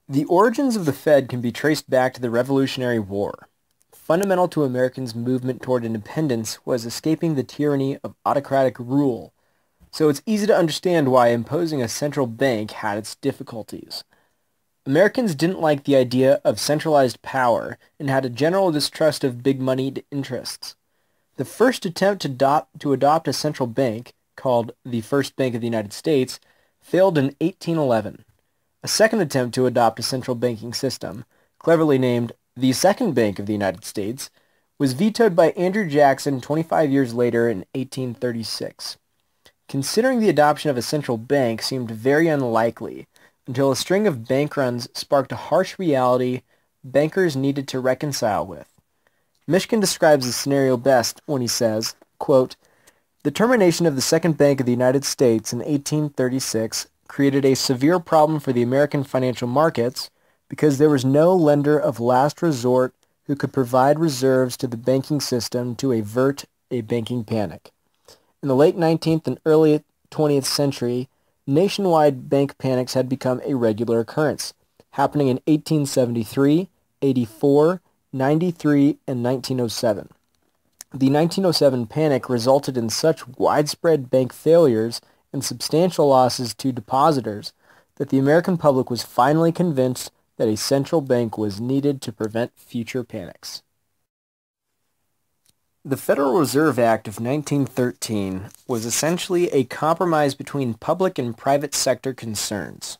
The origins of the Fed can be traced back to the Revolutionary War. Fundamental to Americans' movement toward independence was escaping the tyranny of autocratic rule, so it's easy to understand why imposing a central bank had its difficulties. Americans didn't like the idea of centralized power and had a general distrust of big moneyed interests. The first attempt to adopt a central bank, called the First Bank of the United States, failed in 1811. A second attempt to adopt a central banking system, cleverly named the Second Bank of the United States, was vetoed by Andrew Jackson 25 years later in 1836. Considering the adoption of a central bank seemed very unlikely, until a string of bank runs sparked a harsh reality bankers needed to reconcile with. Mishkin describes the scenario best when he says, quote, "The termination of the Second Bank of the United States in 1836 created a severe problem for the American financial markets because there was no lender of last resort who could provide reserves to the banking system to avert a banking panic. In the late 19th and early 20th century, nationwide bank panics had become a regular occurrence, happening in 1873, 84, 93, and 1907. The 1907 panic resulted in such widespread bank failures and substantial losses to depositors that the American public was finally convinced that a central bank was needed to prevent future panics." The Federal Reserve Act of 1913 was essentially a compromise between public and private sector concerns.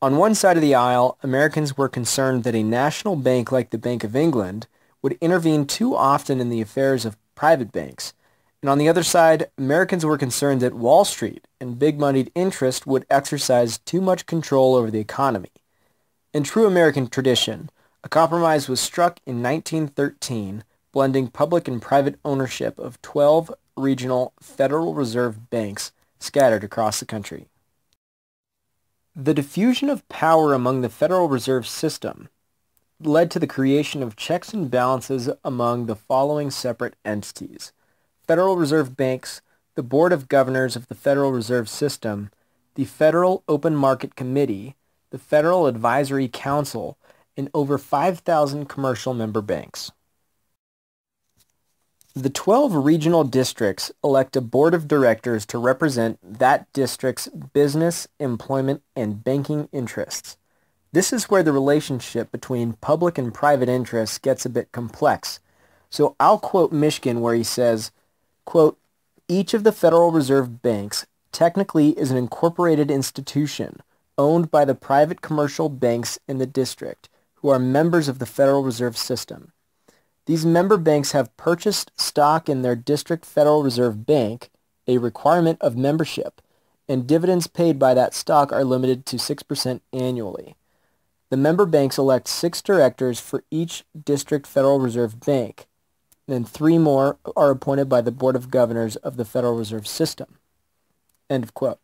On one side of the aisle, Americans were concerned that a national bank like the Bank of England would intervene too often in the affairs of private banks, and on the other side, Americans were concerned that Wall Street and big-moneyed interest would exercise too much control over the economy. In true American tradition, a compromise was struck in 1913, blending public and private ownership of 12 regional Federal Reserve banks scattered across the country. The diffusion of power among the Federal Reserve System led to the creation of checks and balances among the following separate entities: Federal Reserve Banks, the Board of Governors of the Federal Reserve System, the Federal Open Market Committee, the Federal Advisory Council, and over 5,000 commercial member banks. The 12 regional districts elect a board of directors to represent that district's business, employment, and banking interests. This is where the relationship between public and private interests gets a bit complex. So I'll quote Mishkin where he says, quote, "Each of the Federal Reserve banks technically is an incorporated institution owned by the private commercial banks in the district, who are members of the Federal Reserve System. These member banks have purchased stock in their district Federal Reserve Bank, a requirement of membership, and dividends paid by that stock are limited to 6% annually. The member banks elect 6 directors for each district Federal Reserve Bank, and 3 more are appointed by the Board of Governors of the Federal Reserve System." End of quote.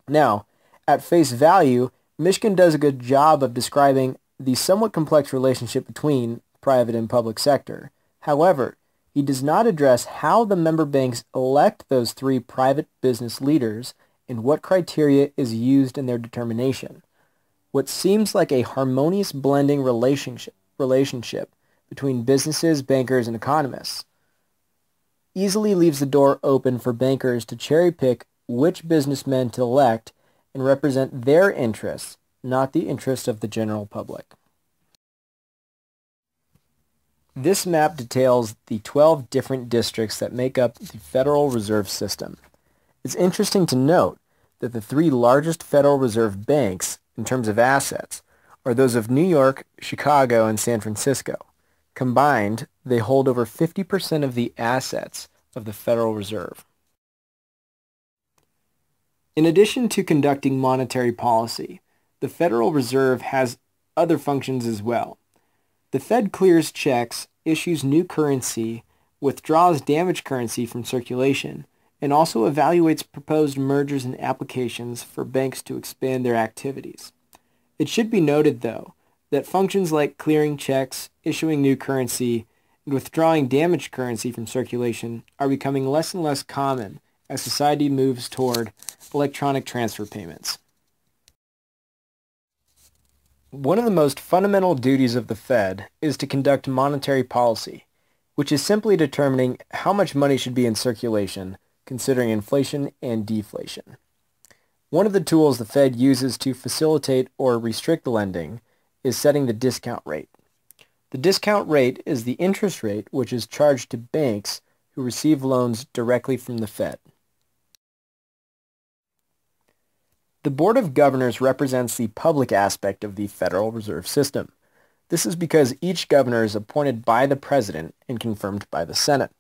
Now, at face value, Mishkin does a good job of describing the somewhat complex relationship between private and public sector. However, he does not address how the member banks elect those 3 private business leaders and what criteria is used in their determination. What seems like a harmonious blending relationship between businesses, bankers, and economists easily leaves the door open for bankers to cherry-pick which businessmen to elect and represent their interests, not the interests of the general public. This map details the 12 different districts that make up the Federal Reserve System. It's interesting to note that the 3 largest Federal Reserve banks, in terms of assets, are those of New York, Chicago, and San Francisco. Combined, they hold over 50% of the assets of the Federal Reserve. In addition to conducting monetary policy, the Federal Reserve has other functions as well. The Fed clears checks, issues new currency, withdraws damaged currency from circulation, and also evaluates proposed mergers and applications for banks to expand their activities. It should be noted, though, that functions like clearing checks, issuing new currency, and withdrawing damaged currency from circulation are becoming less and less common as society moves toward electronic transfer payments. One of the most fundamental duties of the Fed is to conduct monetary policy, which is simply determining how much money should be in circulation, considering inflation and deflation. One of the tools the Fed uses to facilitate or restrict lending is setting the discount rate. The discount rate is the interest rate which is charged to banks who receive loans directly from the Fed. The Board of Governors represents the public aspect of the Federal Reserve System. This is because each governor is appointed by the President and confirmed by the Senate.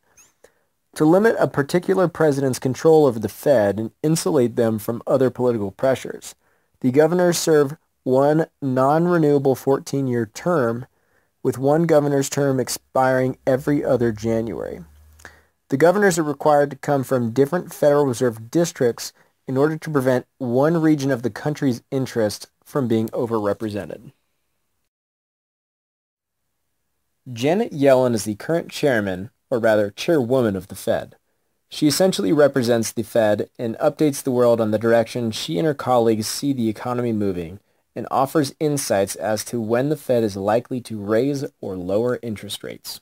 To limit a particular president's control over the Fed and insulate them from other political pressures, the governors serve one non-renewable 14-year term, with one governor's term expiring every other January. The governors are required to come from different Federal Reserve districts in order to prevent one region of the country's interest from being overrepresented. Janet Yellen is the current chairman, or rather chairwoman of the Fed. She essentially represents the Fed and updates the world on the direction she and her colleagues see the economy moving, and offers insights as to when the Fed is likely to raise or lower interest rates.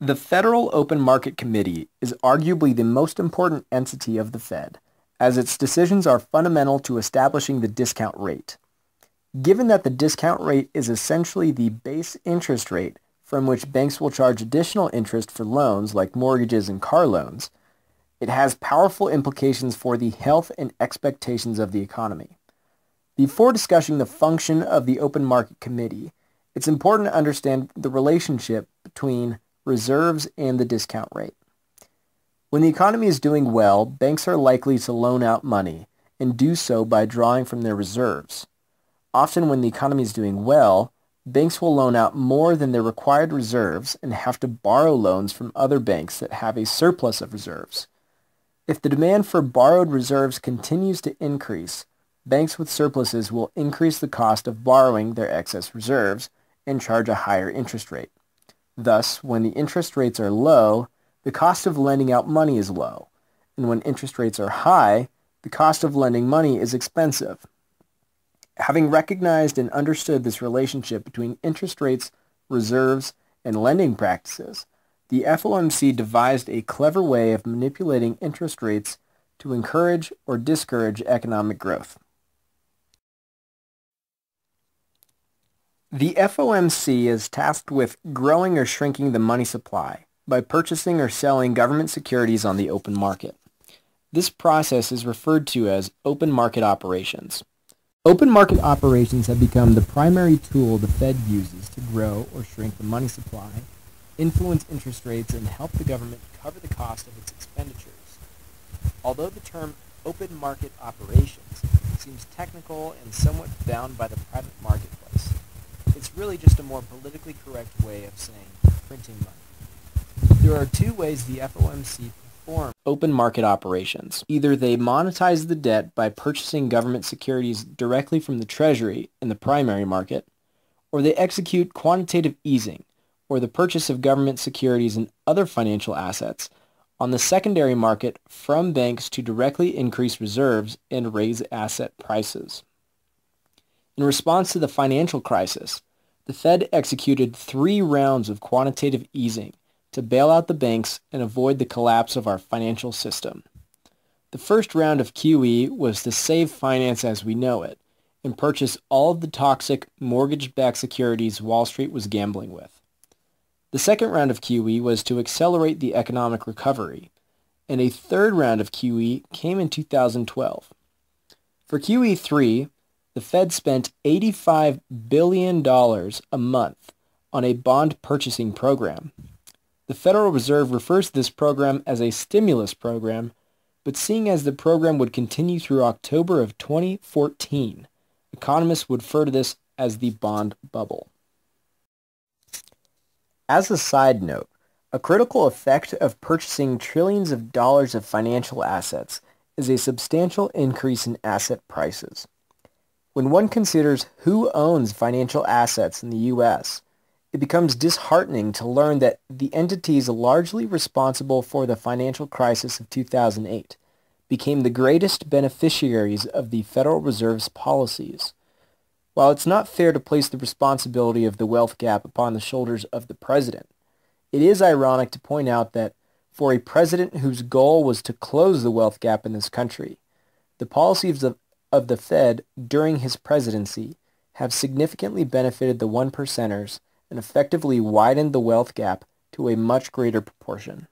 The Federal Open Market Committee is arguably the most important entity of the Fed, as its decisions are fundamental to establishing the discount rate. Given that the discount rate is essentially the base interest rate from which banks will charge additional interest for loans like mortgages and car loans, it has powerful implications for the health and expectations of the economy. Before discussing the function of the Open Market Committee, it's important to understand the relationship between reserves and the discount rate. When the economy is doing well, banks are likely to loan out money and do so by drawing from their reserves. Often when the economy is doing well, banks will loan out more than their required reserves and have to borrow loans from other banks that have a surplus of reserves. If the demand for borrowed reserves continues to increase, banks with surpluses will increase the cost of borrowing their excess reserves and charge a higher interest rate. Thus, when the interest rates are low, the cost of lending out money is low, and when interest rates are high, the cost of lending money is expensive. Having recognized and understood this relationship between interest rates, reserves, and lending practices, the FOMC devised a clever way of manipulating interest rates to encourage or discourage economic growth. The FOMC is tasked with growing or shrinking the money supply by purchasing or selling government securities on the open market. This process is referred to as open market operations. Open market operations have become the primary tool the Fed uses to grow or shrink the money supply, influence interest rates, and help the government cover the cost of its expenditures. Although the term open market operations seems technical and somewhat bound by the private marketplace, it's really just a more politically correct way of saying printing money. There are two ways the FOMC perform open market operations. Either they monetize the debt by purchasing government securities directly from the Treasury in the primary market, or they execute quantitative easing, or the purchase of government securities and other financial assets on the secondary market from banks to directly increase reserves and raise asset prices. In response to the financial crisis, the Fed executed 3 rounds of quantitative easing to bail out the banks and avoid the collapse of our financial system. The first round of QE was to save finance as we know it and purchase all of the toxic mortgage-backed securities Wall Street was gambling with. The second round of QE was to accelerate the economic recovery, and a third round of QE came in 2012. For QE3, the Fed spent $85 billion a month on a bond purchasing program. The Federal Reserve refers to this program as a stimulus program, but seeing as the program would continue through October of 2014, economists would refer to this as the bond bubble. As a side note, a critical effect of purchasing trillions of dollars of financial assets is a substantial increase in asset prices. When one considers who owns financial assets in the U.S., it becomes disheartening to learn that the entities largely responsible for the financial crisis of 2008, became the greatest beneficiaries of the Federal Reserve's policies. While it's not fair to place the responsibility of the wealth gap upon the shoulders of the president, it is ironic to point out that for a president whose goal was to close the wealth gap in this country, the policies of the Fed during his presidency have significantly benefited the one percenters and effectively widened the wealth gap to a much greater proportion.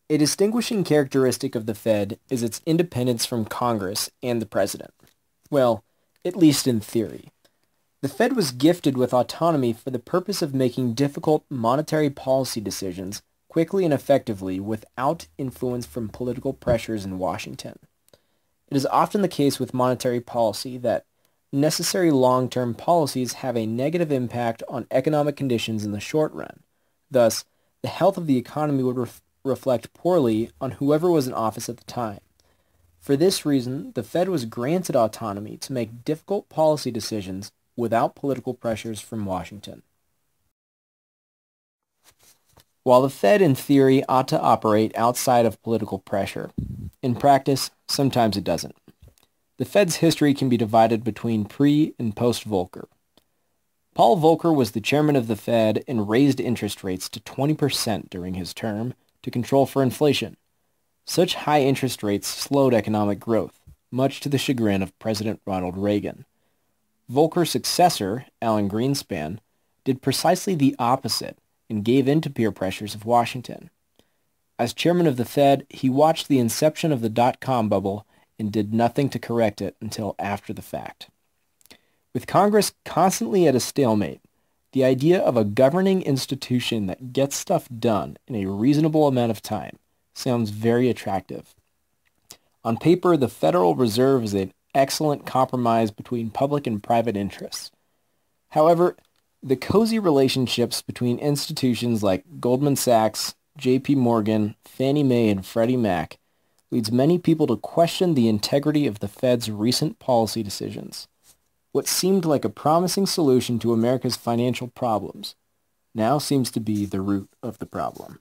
A distinguishing characteristic of the Fed is its independence from Congress and the president. Well, at least in theory. The Fed was gifted with autonomy for the purpose of making difficult monetary policy decisions quickly and effectively without influence from political pressures in Washington. It is often the case with monetary policy that necessary long-term policies have a negative impact on economic conditions in the short run. Thus, the health of the economy would reflect poorly on whoever was in office at the time. For this reason, the Fed was granted autonomy to make difficult policy decisions without political pressures from Washington. While the Fed in theory ought to operate outside of political pressure, in practice, sometimes it doesn't. The Fed's history can be divided between pre- and post-Volcker. Paul Volcker was the chairman of the Fed and raised interest rates to 20% during his term to control for inflation. Such high interest rates slowed economic growth, much to the chagrin of President Ronald Reagan. Volcker's successor, Alan Greenspan, did precisely the opposite and gave in to peer pressures of Washington. As chairman of the Fed, he watched the inception of the dot-com bubble and did nothing to correct it until after the fact. With Congress constantly at a stalemate, the idea of a governing institution that gets stuff done in a reasonable amount of time sounds very attractive. On paper, the Federal Reserve is an excellent compromise between public and private interests. However, the cozy relationships between institutions like Goldman Sachs, J.P. Morgan, Fannie Mae, and Freddie Mac leads many people to question the integrity of the Fed's recent policy decisions. What seemed like a promising solution to America's financial problems now seems to be the root of the problem.